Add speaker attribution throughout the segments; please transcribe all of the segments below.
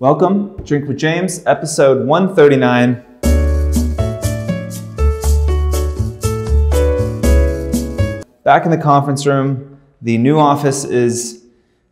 Speaker 1: Welcome, Drink with James, episode 139. Back in the conference room, the new office is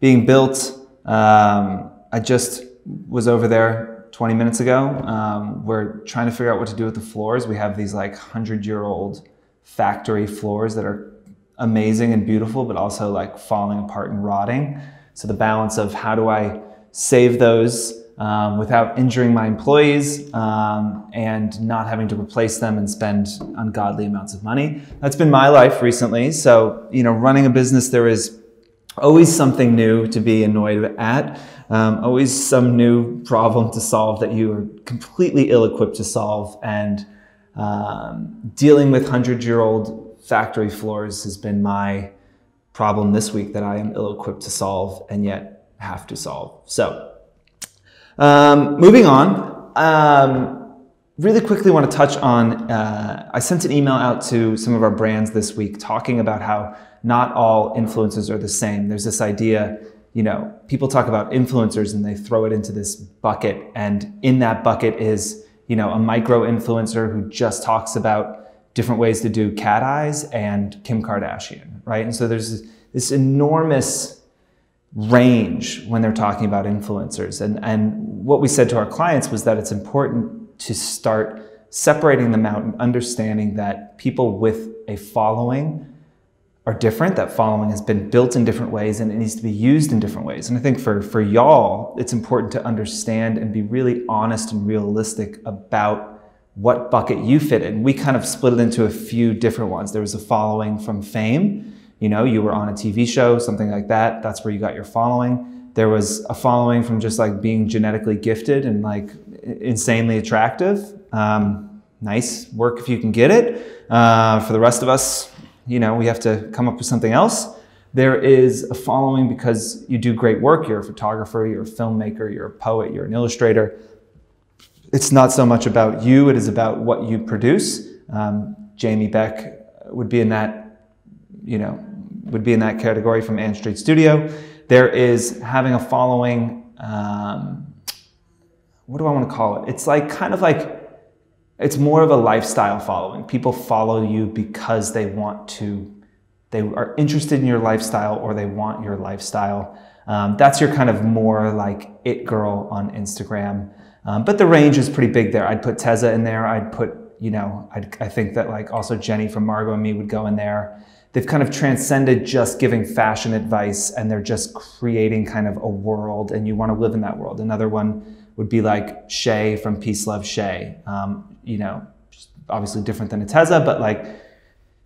Speaker 1: being built. I just was over there 20 minutes ago. We're trying to figure out what to do with the floors. We have these like 100-year-old factory floors that are amazing and beautiful, but also like falling apart and rotting. So the balance of how do I save those without injuring my employees and not having to replace them and spend ungodly amounts of money. That's been my life recently. So, running a business, there is always something new to be annoyed at, always some new problem to solve that you are completely ill-equipped to solve. And dealing with 100-year-old factory floors has been my problem this week that I am ill-equipped to solve and yet have to solve. So moving on, really quickly want to touch on, I sent an email out to some of our brands this week talking about how not all influencers are the same. There's this idea, people talk about influencers and they throw it into this bucket, and in that bucket is, a micro influencer who just talks about different ways to do cat eyes and Kim Kardashian, right? And so there's this enormous range when they're talking about influencers. And what we said to our clients was that it's important to start separating them out and understanding that people with a following are different. That following has been built in different ways and it needs to be used in different ways. And I think for y'all, it's important to understand and be really honest and realistic about what bucket you fit in. We kind of split it into a few different ones. There was a following from fame. You were on a TV show, something like that. That's where you got your following. There was a following from just like being genetically gifted and like insanely attractive. Nice work if you can get it. For the rest of us, we have to come up with something else. There is a following because you do great work. You're a photographer, you're a filmmaker, you're a poet, you're an illustrator. It's not so much about you, it is about what you produce. Jamie Beck would be in that, category from Ann Street Studio. There is having a following, what do I want to call it? It's like it's more of a lifestyle following. People follow you because they are interested in your lifestyle or they want your lifestyle. That's your kind of more like it girl on Instagram. But the range is pretty big there. I'd put Teza in there. I'd put, I think that like also Jenny from Margot and Me would go in there. They've kind of transcended just giving fashion advice and they're just creating kind of a world and you want to live in that world. Another one would be like Shay from Peace Love Shay. Obviously different than a Teza, but like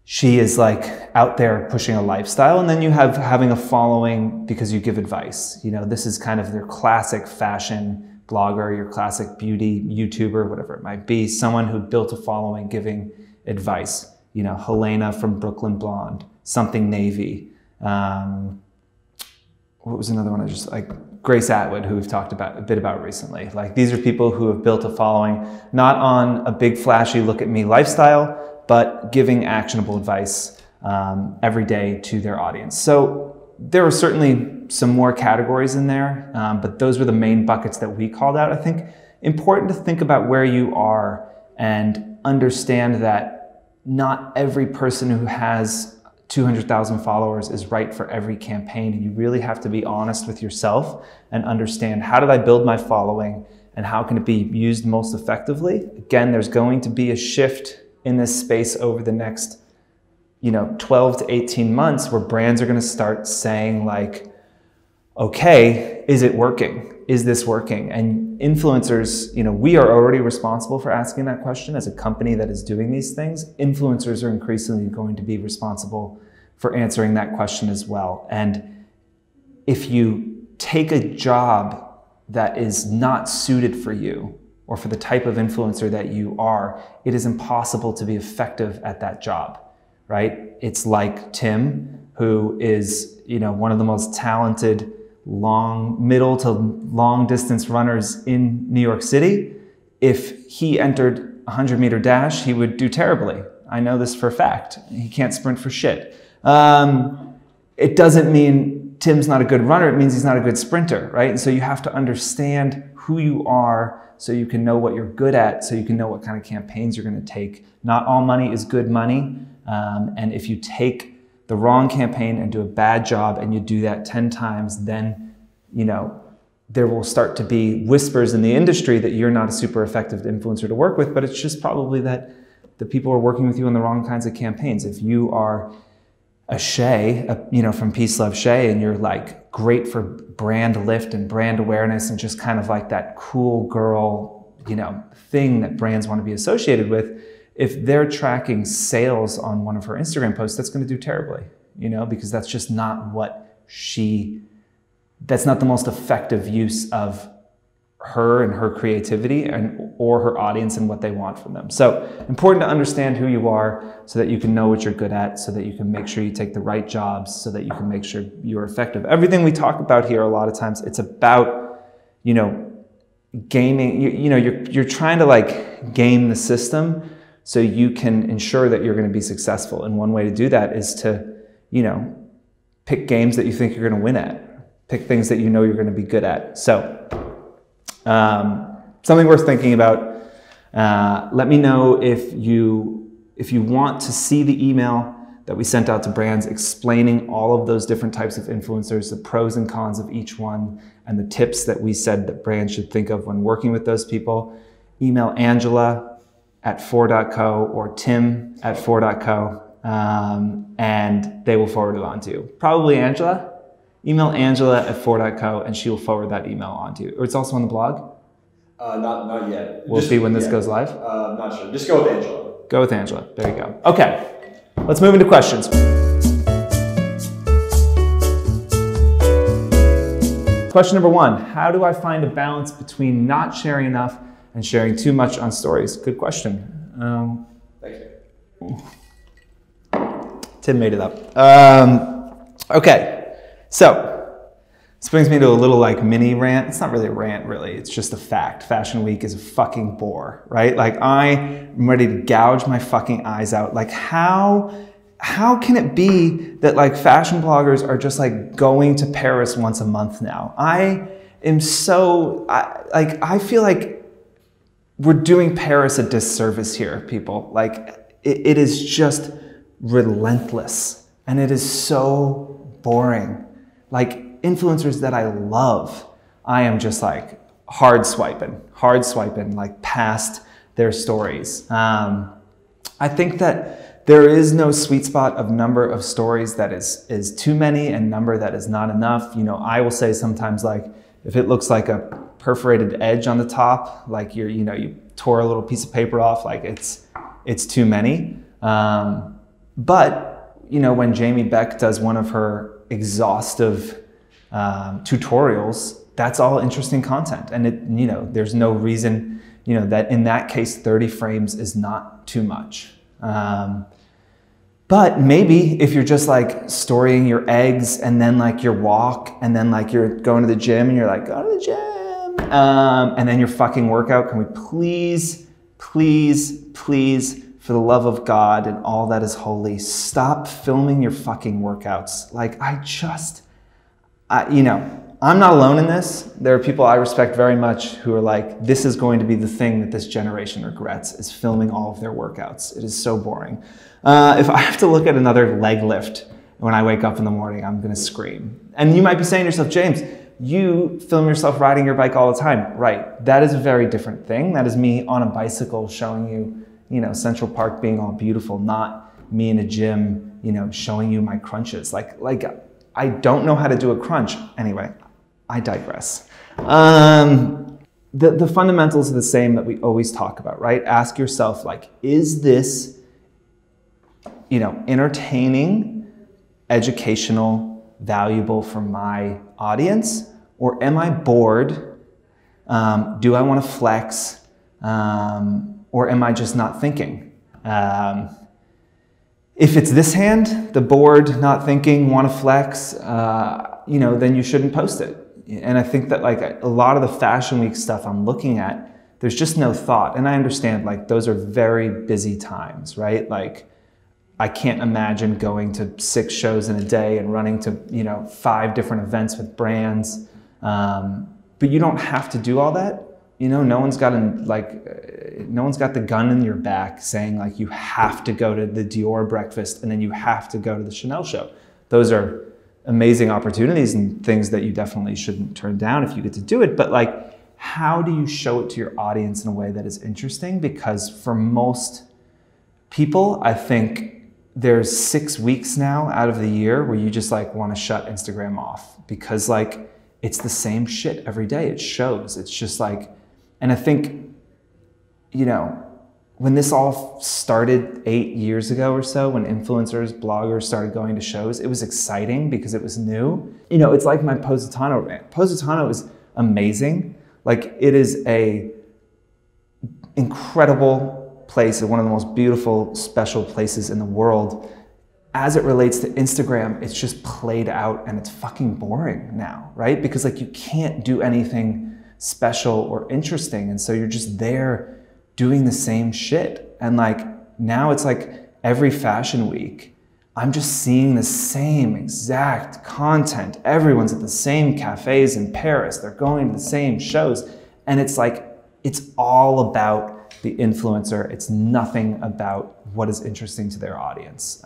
Speaker 1: she is like out there pushing a lifestyle. And then you have having a following because you give advice. This is kind of their classic fashion blogger, your classic beauty YouTuber, whatever it might be, someone who built a following giving advice. Helena from Brooklyn Blonde, Something Navy. What was another one? I just like Grace Atwood, who we've talked about a bit about recently. Like these are people who have built a following, not on a big flashy look at me lifestyle, but giving actionable advice every day to their audience. So there are certainly some more categories in there, but those were the main buckets that we called out. I think important to think about where you are and understand that not every person who has 200,000 followers is right for every campaign. And you really have to be honest with yourself and understand, how did I build my following and how can it be used most effectively? Again, there's going to be a shift in this space over the next 12 to 18 months where brands are going to start saying like, okay, is it working? Is this working? And influencers, we are already responsible for asking that question as a company that is doing these things. Influencers are increasingly going to be responsible for answering that question as well. And if you take a job that is not suited for you or for the type of influencer that you are, it is impossible to be effective at that job, right? It's like Tim, who is, one of the most talented middle to long distance runners in New York City. If he entered a 100-meter dash, he would do terribly. I know this for a fact. He can't sprint for shit. It doesn't mean Tim's not a good runner, it means he's not a good sprinter, right? And so you have to understand who you are so you can know what you're good at, so you can know what kind of campaigns you're going to take. Not all money is good money. And if you take the wrong campaign and do a bad job and you do that 10 times, then, you know, there will start to be whispers in the industry that you're not a super effective influencer to work with, but it's just probably that the people are working with you on the wrong kinds of campaigns. If you are a Shay, you know, from Peace Love Shay, and you're like great for brand lift and brand awareness and just kind of like that cool girl, you know, thing that brands want to be associated with, if they're tracking sales on one of her Instagram posts, that's going to do terribly, you know, because that's just not what that's not the most effective use of her and her creativity or her audience and what they want from them. So important to understand who you are so that you can know what you're good at, so that you can make sure you take the right jobs, so that you can make sure you're effective. Everything we talk about here, a lot of times, it's about, you know, gaming. You're trying to like game the system so you can ensure that you're going to be successful. And one way to do that is to, you know, pick games that you think you're going to win at. Pick things that you know you're going to be good at. So something worth thinking about. Let me know if you want to see the email that we sent out to brands explaining all of those different types of influencers, the pros and cons of each one, and the tips that we said that brands should think of when working with those people. Email Angela at 4.co or Tim at 4.co, and they will forward it on to you. Probably Angela. Email Angela at 4.co and she will forward that email on to you. Or it's also on the blog?
Speaker 2: Not yet.
Speaker 1: Will it be when this goes live?
Speaker 2: Not sure. Just go with Angela.
Speaker 1: Go with Angela. There you go. Okay, let's move into questions. Question number 1, how do I find a balance between not sharing enough and sharing too much on stories? Good question.
Speaker 2: Thank you.
Speaker 1: Tim made it up. Okay. So, this brings me to a little like mini rant. It's not really a rant, really. It's just a fact. Fashion Week is a fucking bore, right? Like I am ready to gouge my fucking eyes out. Like how can it be that like fashion bloggers are just like going to Paris once a month now? I feel like we're doing Paris a disservice here, people. Like it is just relentless and it is so boring. Like influencers that I love, I am just like hard swiping like past their stories. I think that there is no sweet spot of number of stories that is too many and number that is not enough. You know, I will say sometimes like if it looks like a perforated edge on the top, like you tore a little piece of paper off, like it's too many. But you know, when Jamie Beck does one of her exhaustive tutorials, that's all interesting content, and there's no reason that in that case 30 frames is not too much. But maybe if you're just like storying your eggs and then like your walk and then like you're going to the gym and you're like, go to the gym, and then your fucking workout, can we please for the love of God and all that is holy, stop filming your fucking workouts. Like I'm not alone in this. There are people I respect very much who are like, this is going to be the thing that this generation regrets, is filming all of their workouts. It is so boring. If I have to look at another leg lift when I wake up in the morning, I'm gonna scream. And you might be saying to yourself, James, you film yourself riding your bike all the time. Right, that is a very different thing. That is me on a bicycle showing you, Central Park being all beautiful, not me in a gym, showing you my crunches. Like I don't know how to do a crunch. Anyway, I digress. The fundamentals are the same that we always talk about, right? Ask yourself, like, is this, entertaining, educational, valuable for my audience? Or am I bored? Do I want to flex? Or am I just not thinking? If it's this hand, the bored, not thinking, want to flex, then you shouldn't post it. And I think that like a lot of the Fashion Week stuff I'm looking at, there's just no thought. And I understand like those are very busy times, right? Like, I can't imagine going to 6 shows in a day and running to, 5 different events with brands. But you don't have to do all that. No one's got the gun in your back saying like, you have to go to the Dior breakfast and then you have to go to the Chanel show. Those are amazing opportunities and things that you definitely shouldn't turn down if you get to do it. But like, how do you show it to your audience in a way that is interesting? Because for most people, I think there's 6 weeks now out of the year where you just like want to shut Instagram off because like it's the same shit every day. It shows. It's just like, and I think, when this all started 8 years ago or so, when influencers, bloggers started going to shows, it was exciting because it was new. It's like my Positano rant. Positano is amazing. Like it is a incredible place and one of the most beautiful, special places in the world. As it relates to Instagram, it's just played out and it's fucking boring now, right? Because like you can't do anything special or interesting. And so you're just there doing the same shit. And like now it's like every fashion week, I'm just seeing the same exact content. Everyone's at the same cafes in Paris. They're going to the same shows. And it's like, it's all about the influencer. It's nothing about what is interesting to their audience.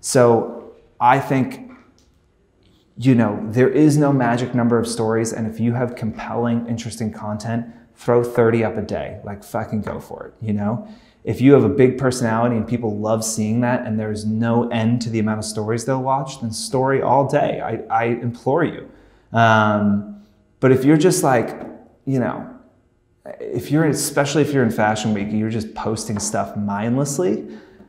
Speaker 1: So I think, there is no magic number of stories. And if you have compelling, interesting content, throw 30 up a day, like fucking go for it, If you have a big personality and people love seeing that and there's no end to the amount of stories they'll watch, then story all day. I implore you. But if you're just like, especially if you're in Fashion Week, you're just posting stuff mindlessly,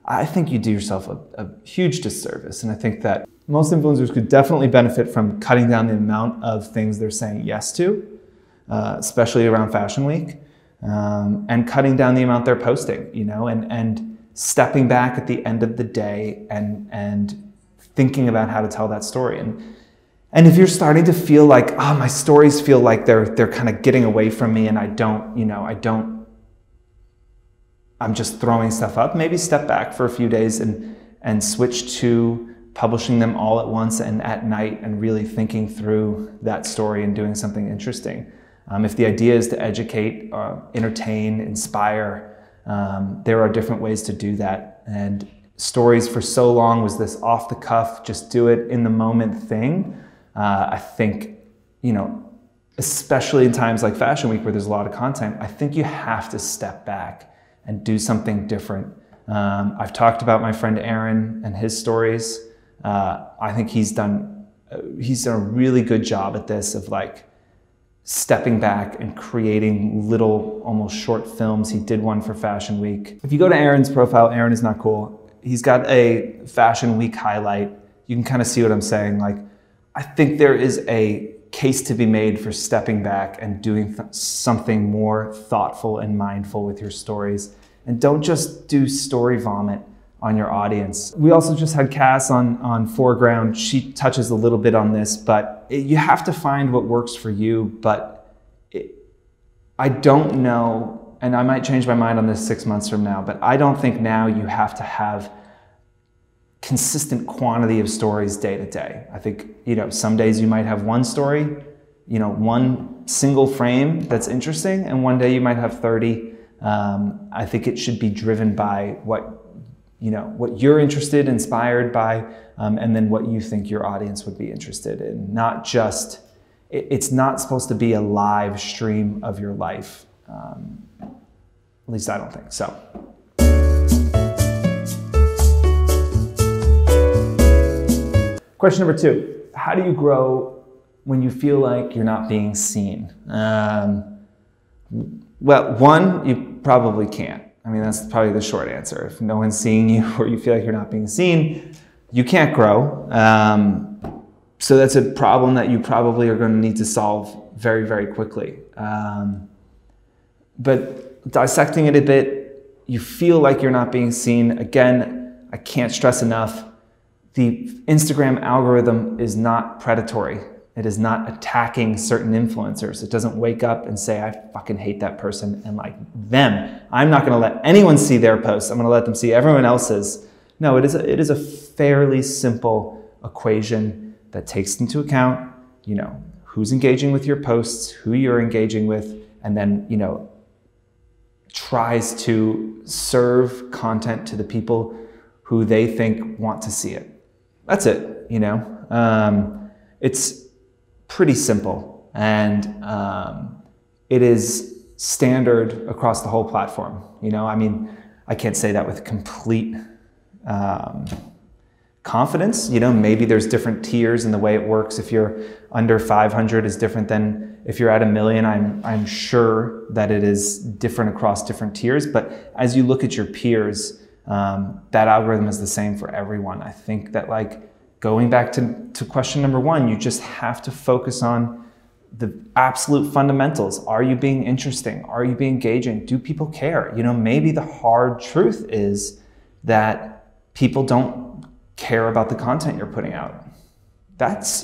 Speaker 1: I think you do yourself a huge disservice. And I think that most influencers could definitely benefit from cutting down the amount of things they're saying yes to, especially around Fashion Week, and cutting down the amount they're posting, and stepping back at the end of the day and thinking about how to tell that story. And if you're starting to feel like, my stories feel like they're kind of getting away from me and I'm just throwing stuff up, maybe step back for a few days and switch to publishing them all at once and at night and really thinking through that story and doing something interesting. If the idea is to educate, entertain, inspire, there are different ways to do that. And stories for so long was this off the cuff, just do it in the moment thing. I think, especially in times like Fashion Week where there's a lot of content, I think you have to step back and do something different. I've talked about my friend Aaron and his stories. I think he's done a really good job at this of like stepping back and creating little, almost short films. He did one for Fashion Week. If you go to Aaron's profile, Aaron is not cool. He's got a Fashion Week highlight. You can kind of see what I'm saying. Like, I think there is a case to be made for stepping back and doing something more thoughtful and mindful with your stories. And don't just do story vomit on your audience. We also just had Cass on Foreground. She touches a little bit on this, but you have to find what works for you. But I don't know, and I might change my mind on this 6 months from now, but I don't think now you have to have consistent quantity of stories day to day. I think, some days you might have one story, one single frame that's interesting, and one day you might have 30. I think it should be driven by what you're interested, inspired by, and then what you think your audience would be interested in. Not just, it's not supposed to be a live stream of your life. At least I don't think so. Question number 2, how do you grow when you feel like you're not being seen? Well, one, you probably can't. I mean, that's probably the short answer. If no one's seeing you or you feel like you're not being seen, you can't grow. So that's a problem that you probably are going to need to solve very, very quickly. But dissecting it a bit, you feel like you're not being seen. Again, I can't stress enough, the Instagram algorithm is not predatory. It is not attacking certain influencers. It doesn't wake up and say, I fucking hate that person and like them. I'm not gonna let anyone see their posts. I'm gonna let them see everyone else's. No, it is a fairly simple equation that takes into account, who's engaging with your posts, who you're engaging with, and then, tries to serve content to the people who they think want to see it. That's it, It's pretty simple, and it is standard across the whole platform. I can't say that with complete confidence. Maybe there's different tiers in the way it works. If you're under 500 is different than if you're at 1 million. I'm sure that it is different across different tiers, but as you look at your peers, that algorithm is the same for everyone. I think that, going back to question number 1, you just have to focus on the absolute fundamentals. Are you being interesting? Are you being engaging? Do people care? Maybe the hard truth is that people don't care about the content you're putting out. That's,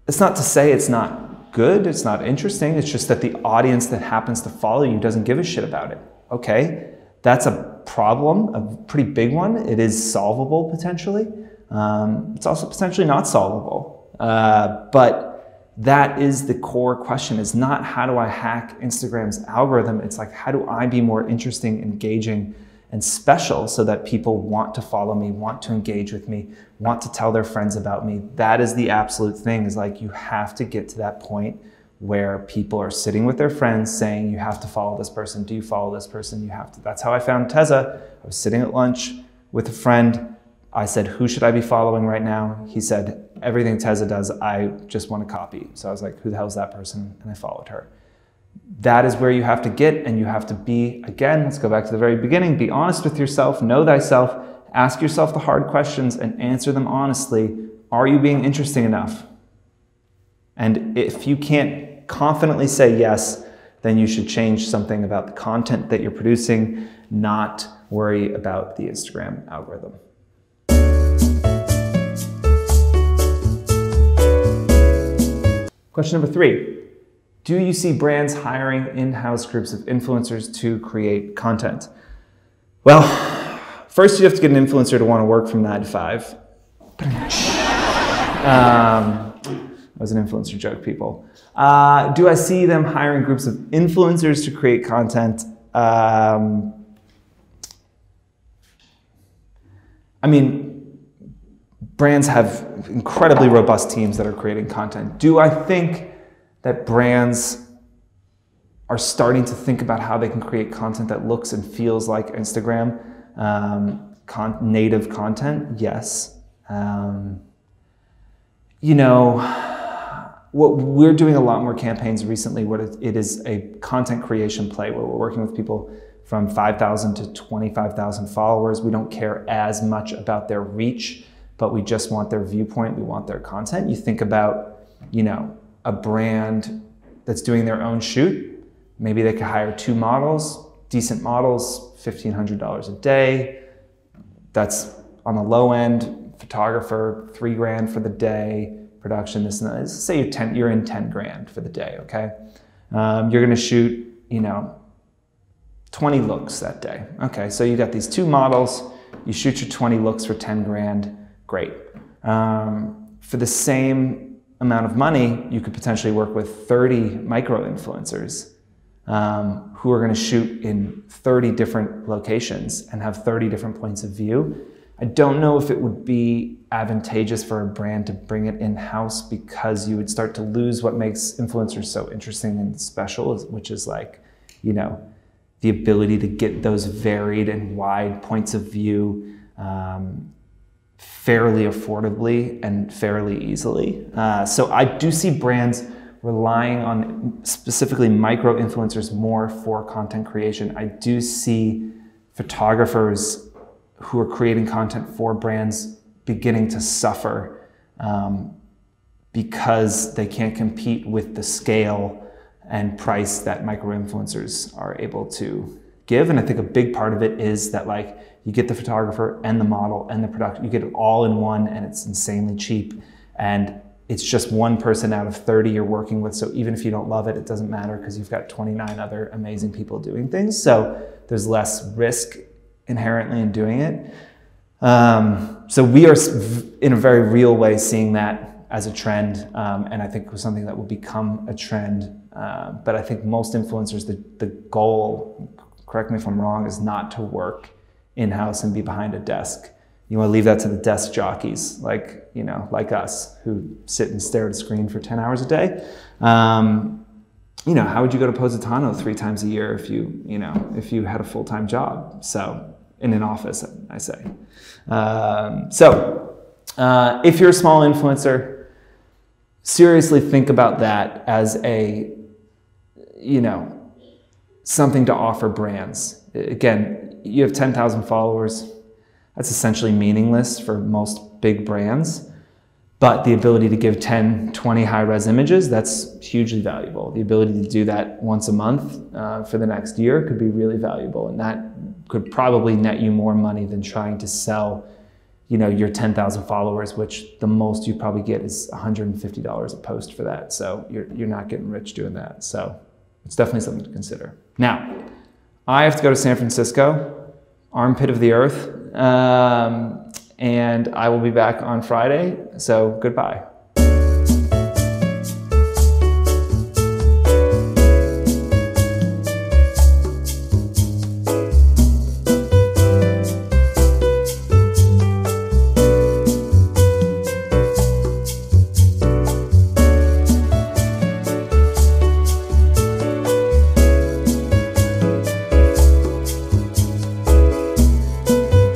Speaker 1: it's not to say it's not good, it's not interesting, it's just that the audience that happens to follow you doesn't give a shit about it. Okay, that's a problem, a pretty big one. It is solvable potentially. It's also potentially not solvable. But that is the core question, is not how do I hack Instagram's algorithm? It's how do I be more interesting, engaging, and special so that people want to follow me, want to engage with me, want to tell their friends about me. That is the absolute thing, is you have to get to that point where people are sitting with their friends saying, you have to follow this person. Do you follow this person? You have to. That's how I found Teza. I was sitting at lunch with a friend. I said, who should I be following right now? He said, everything Teza does, I just want to copy. So I was like, who the hell is that person? And I followed her. That is where you have to get, and you have to be, again, let's go back to the very beginning, be honest with yourself, know thyself, ask yourself the hard questions and answer them honestly. Are you being interesting enough? And if you can't confidently say yes, then you should change something about the content that you're producing, not worry about the Instagram algorithm. Question number 3. Do you see brands hiring in-house groups of influencers to create content? Well, first you have to get an influencer to want to work from 9 to 5. That was an influencer joke, people. Do I see them hiring groups of influencers to create content? Brands have incredibly robust teams that are creating content. Do I think that brands are starting to think about how they can create content that looks and feels like Instagram native content? Yes. What we're doing a lot more campaigns recently, it is a content creation play where we're working with people from 5,000 to 25,000 followers. We don't care as much about their reach, but we just want their viewpoint. We want their content. You think about, a brand that's doing their own shoot. Maybe they could hire 2 models, decent models, $1,500 a day. That's on the low end. Photographer, $3,000 for the day. Production, this and that. Say you're in 10 grand for the day, okay? You're gonna shoot, 20 looks that day. Okay, so you got these 2 models, you shoot your 20 looks for 10 grand, great. For the same amount of money, you could potentially work with 30 micro-influencers who are gonna shoot in 30 different locations and have 30 different points of view. I don't know if it would be advantageous for a brand to bring it in-house, because you would start to lose what makes influencers so interesting and special, which is the ability to get those varied and wide points of view fairly affordably and fairly easily. So I do see brands relying on specifically micro-influencers more for content creation. I do see photographers who are creating content for brands beginning to suffer because they can't compete with the scale and price that micro-influencers are able to give. And I think a big part of it is that you get the photographer and the model and the production, you get it all in one, and it's insanely cheap. And it's just one person out of 30 you're working with. So even if you don't love it, it doesn't matter, because you've got 29 other amazing people doing things. So there's less risk inherently in doing it. So we are in a very real way seeing that as a trend, and I think it was something that will become a trend. But I think most influencers, the goal, correct me if I'm wrong, is not to work in-house and be behind a desk. You want to leave that to the desk jockeys, like us, who sit and stare at a screen for 10 hours a day. How would you go to Positano 3 times a year if you had a full-time job? So in an office, I say. If you're a small influencer, seriously think about that as something to offer brands. Again, you have 10,000 followers. That's essentially meaningless for most big brands. But the ability to give 10, 20 high-res images, that's hugely valuable. The ability to do that once a month for the next year could be really valuable. And that could probably net you more money than trying to sell your 10,000 followers, which the most you probably get is $150 a post for that. So you're not getting rich doing that. So it's definitely something to consider. Now, I have to go to San Francisco, armpit of the earth, and I will be back on Friday. So goodbye.